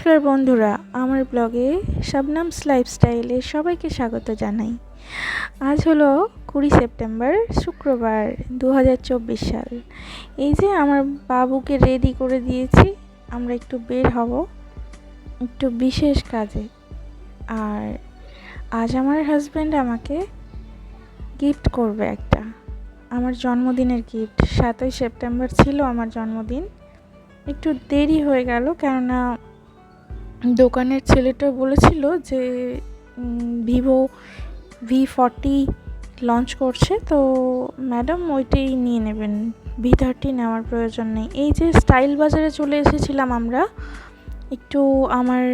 নমস্কার বন্ধুরা, আমার ব্লগে শবনমস লাইফস্টাইলে সবাইকে স্বাগত জানাই। আজ হলো 20 সেপ্টেম্বর, শুক্রবার, 2024 সাল। এই যে আমার বাবুকে রেডি করে দিয়েছি, আমরা একটু বের হব একটু বিশেষ কাজে। আর আজ আমার হাজব্যান্ড আমাকে গিফট করবে একটা, আমার জন্মদিনের গিফট। 7ই সেপ্টেম্বর ছিল আমার জন্মদিন। একটু দেরি হয়ে গেল, কেননা দোকানের ছেলেটা বলেছিল যে ভিভো V40 লঞ্চ করছে, তো ম্যাডাম ওইটাই নিয়ে নেবেন, V30 নেওয়ার প্রয়োজন নেই। এই যে স্টাইল বাজারে চলে এসেছিলাম আমরা একটু আমার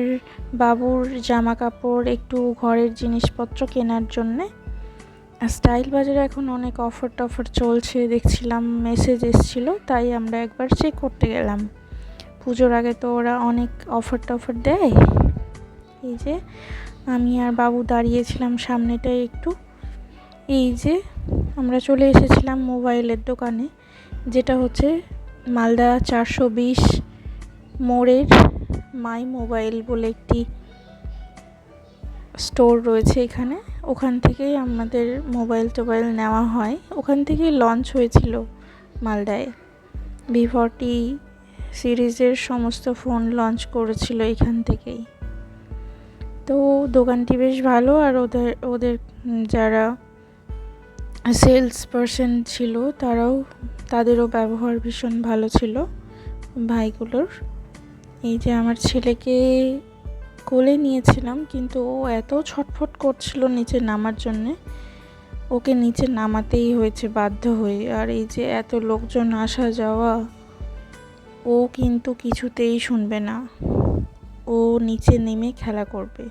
বাবুর জামা কাপড়, একটু ঘরের জিনিসপত্র কেনার জন্যে। স্টাইল বাজারে এখন অনেক অফার টফার চলছে দেখছিলাম, মেসেজ এসেছিলো, তাই আমরা একবার চেক করতে গেলাম। পুজোর আগে তো ওরা অনেক অফার টফার দেয়। এই যে আমি আর বাবু দাঁড়িয়েছিলাম সামনেটায় একটু। এই যে আমরা চলে এসেছিলাম মোবাইলের দোকানে, যেটা হচ্ছে মালদা 420 মোড়ের মাই মোবাইল বলে একটি স্টোর রয়েছে এখানে। ওখান থেকেই আমাদের মোবাইল টোবাইল নেওয়া হয়, ওখান থেকেই লঞ্চ হয়েছিল মালদায়। V40 সিরিজের সমস্ত ফোন লঞ্চ করেছিল এখান থেকেই। তো দোকানটি বেশ ভালো, আর ওদের যারা সেলস পারসন ছিল তাদেরও ব্যবহার ভীষণ ভালো ছিল ভাইগুলোর। এই যে আমার ছেলেকে কোলে নিয়েছিলাম, কিন্তু ও এত ছটফট করছিল নিচে নামার জন্যে, ওকে নিচে নামাতেই হয়েছে বাধ্য হয়ে। আর এই যে এত লোকজন আসা যাওয়া, ও কিন্তু কিছুতেই শুনবে না, ও নিচে নেমে খেলা করবে।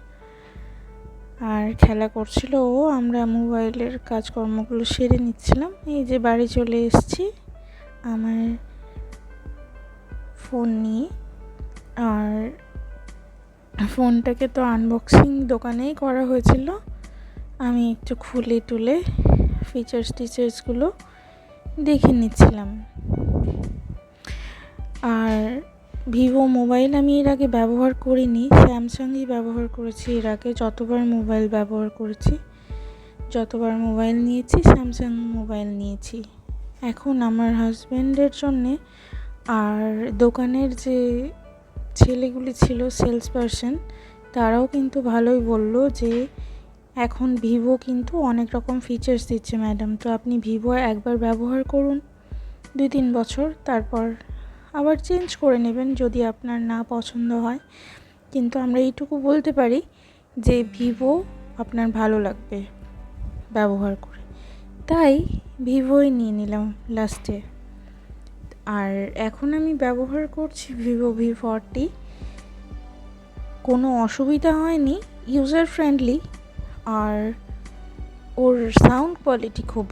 আর খেলা করছিল ও, আমরা মোবাইলের কাজকর্মগুলো সেরে নিচ্ছিলাম। এই যে বাড়ি চলে এসেছি আমার ফোন নিয়ে। আর ফোনটাকে তো আনবক্সিং দোকানেই করা হয়েছিল, আমি একটু খুলে টুলে ফিচার্সগুলো দেখে নিচ্ছিলাম। আর ভিভো মোবাইল আমি এর আগে ব্যবহার করিনি, স্যামসাংই ব্যবহার করেছি এর আগে। যতবার মোবাইল ব্যবহার করেছি, যতবার মোবাইল নিয়েছি স্যামসাং মোবাইল নিয়েছি। এখন আমার হাজব্যান্ডের জন্যে আর দোকানের যে ছেলেগুলি ছিল সেলস পারসন, তারাও কিন্তু ভালোই বললো যে এখন ভিভো কিন্তু অনেক রকম ফিচার্স দিচ্ছে ম্যাডাম, তো আপনি ভিভো একবার ব্যবহার করুন 2-3 বছর, তারপর আবার চেঞ্জ করে নেবেন যদি আপনার না পছন্দ হয়। কিন্তু আমরা এইটুকু বলতে পারি যে ভিভো আপনার ভালো লাগবে ব্যবহার করে, তাই ভিভোই নিয়ে নিলাম লাস্টে। আর এখন আমি ব্যবহার করছি ভিভো V40, কোনো অসুবিধা হয়নি, ইউজার ফ্রেন্ডলি, আর ওর সাউন্ড কোয়ালিটি খুব